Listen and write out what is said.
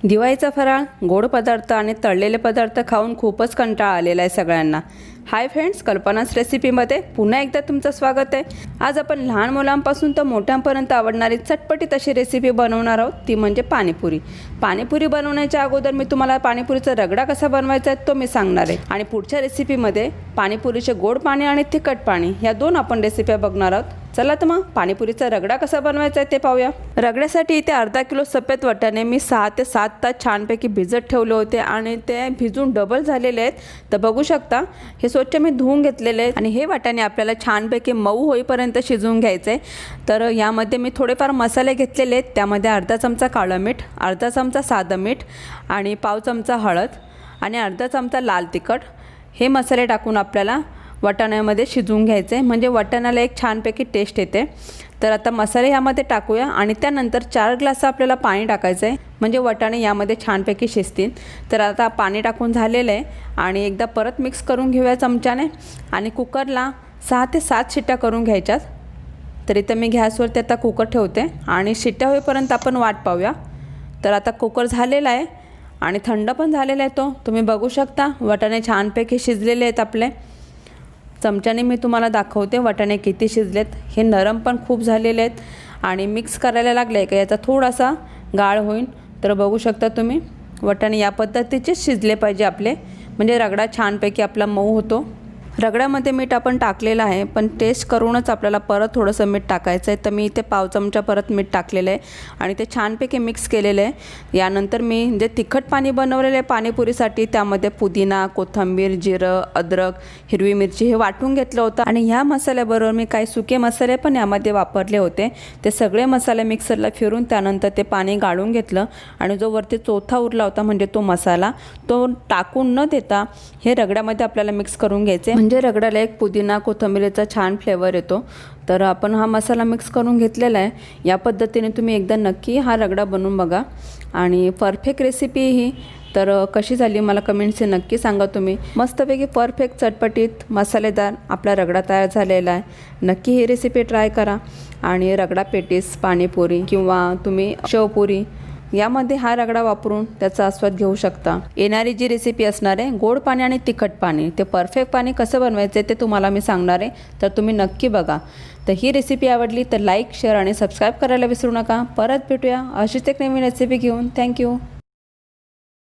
दिवाळीचा फराळ, गोड पदार्थ आणि तळलेले पदार्थ खाऊन खूपच कंटाळा आलेला आहे सगळ्यांना। हाय फ्रेंड्स, कल्पना's रेसिपीमध्ये पुन्हा एकदा तुमचं स्वागत आहे। आज आपण लहान मुलांपासून तर मोठ्यांपर्यंत आवडणारी चटपटीत अशी रेसिपी बनवणार आहोत, ती म्हणजे पाणीपुरी। पाणीपुरी बनवण्याच्या अगोदर मी तुम्हाला पाणीपुरीचा रगडा कसा बनवायचा आहे तो मी सांगणार आहे आणि पुढच्या रेसिपीमध्ये पाणीपुरीचे गोड पाणी आणि तिखट पाणी या दोन आपण रेसिपी बघणार आहोत। चला तर मग पाणीपुरीचा रगडा कसा बनवायचा आहे ते पाहूया। रगड्यासाठी इथे अर्धा किलो सफेद वाटाणे मी 6 ते 7 तास छानपैकी भिजत ठेवले होते आणि ते भिजून डबल झालेले आहेत। तर बघू शकता हे स्वच्छ मी धुवून घेतलेले आहेत आणि हे वाटाणे आपल्याला छानपैकी मऊ होईपर्यंत शिजवून घ्यायचे। तर यामध्ये मी थोडेफार मसाले घेतलेले आहेत, त्यामध्ये अर्धा चमचा काळं मीठ, अर्धा चमचा साधं मीठ आणि पाव चमचा हळद आणि अर्धा चमचा लाल तिखट हे मसाले टाकून आपल्याला वाटाण्यामध्ये शिजवून घ्यायचे, म्हणजे वाटाण्याला एक छानपैकी टेस्ट येते। तर आता मसाले यामध्ये टाकूया आणि त्यानंतर 4 ग्लास आपल्याला पाणी टाकायचं आहे, म्हणजे वाटाणे यामध्ये छानपैकी शिजतील। तर आता पाणी टाकून झालेलं आहे आणि एकदा परत मिक्स करून घेऊया चमच्याने आणि कुकरला 6 ते 7 शिट्ट्या करून घ्यायच्यात। तर इथं मी गॅसवरती आता कुकर ठेवते आणि शिट्ट्या होईपर्यंत आपण वाट पाहूया। तर आता कुकर झालेला आहे आणि थंड पण झालेला आहे, तो तुम्ही बघू शकता वाटाणे छानपैकी शिजलेले आहेत आपले। चमच्याने मी तुम्हाला दाखवते वाटाणे किती शिजलेत। हे नरम पण खूप झालेले आहेत आणि मिक्स करायला लागले का याचा थोडासा गाळ होईल। तर बघू शकता तुम्ही वाटाणे या पद्धतीचे शिजले पाहिजे आपले, म्हणजे रगडा छानपैकी आपला मऊ होतो। रगड्यामध्ये मीठ आपण टाकलेलं आहे, पण टेस्ट करूनच आपल्याला परत थोडंसं मीठ टाकायचं आहे। तर मी इथे पाव चमचा परत मीठ टाकलेलं आहे आणि ते छानपैकी मिक्स केलेलं आहे। यानंतर मी जे तिखट पाणी बनवलेलं आहे पाणीपुरीसाठी, त्यामध्ये पुदिना, कोथिंबीर, जिरं, अद्रक, हिरवी मिरची हे वाटून घेतलं होतं आणि ह्या मसाल्याबरोबर मी काही सुके मसाले पण यामध्ये वापरले होते। ते सगळे मसाले मिक्सरला फिरून त्यानंतर ते पाणी गाळून घेतलं आणि जो वरती चोथा उरला होता म्हणजे तो मसाला तो टाकून न देता हे रगड्यामध्ये आपल्याला मिक्स करून घ्यायचे, म्हणजे रगड्याला एक पुदिना कोथिंबीरचा छान फ्लेवर येतो। तर आपण हा मसाला मिक्स करून घेतलेला आहे। या पद्धतीने तुम्ही एकदा नक्की हा रगडा बनवून बघा आणि परफेक्ट रेसिपी ही। तर कशी झाली मला कमेंट्सने नक्की सांगा तुम्ही। मस्तपैकी परफेक्ट चटपटीत मसालेदार आपला रगडा तयार झालेला आहे। नक्की ही रेसिपी ट्राय करा आणि रगडा पेटीस, पाणीपुरी किंवा तुम्ही शेवपुरी यामध्ये हा रगडा वापरून त्याचा आस्वाद घेऊ शकता। येणारी जी रेसिपी असणार आहे गोड पाणी आणि तिखट पाणी, ते परफेक्ट पाणी कसं बनवायचं ते तुम्हाला मी सांगणार आहे, तर तुम्ही नक्की बघा। तर ही रेसिपी आवडली तर लाईक, शेअर आणि सबस्क्राईब करायला विसरू नका। परत भेटूया अशीच एक नवीन रेसिपी घेऊन। थँक्यू।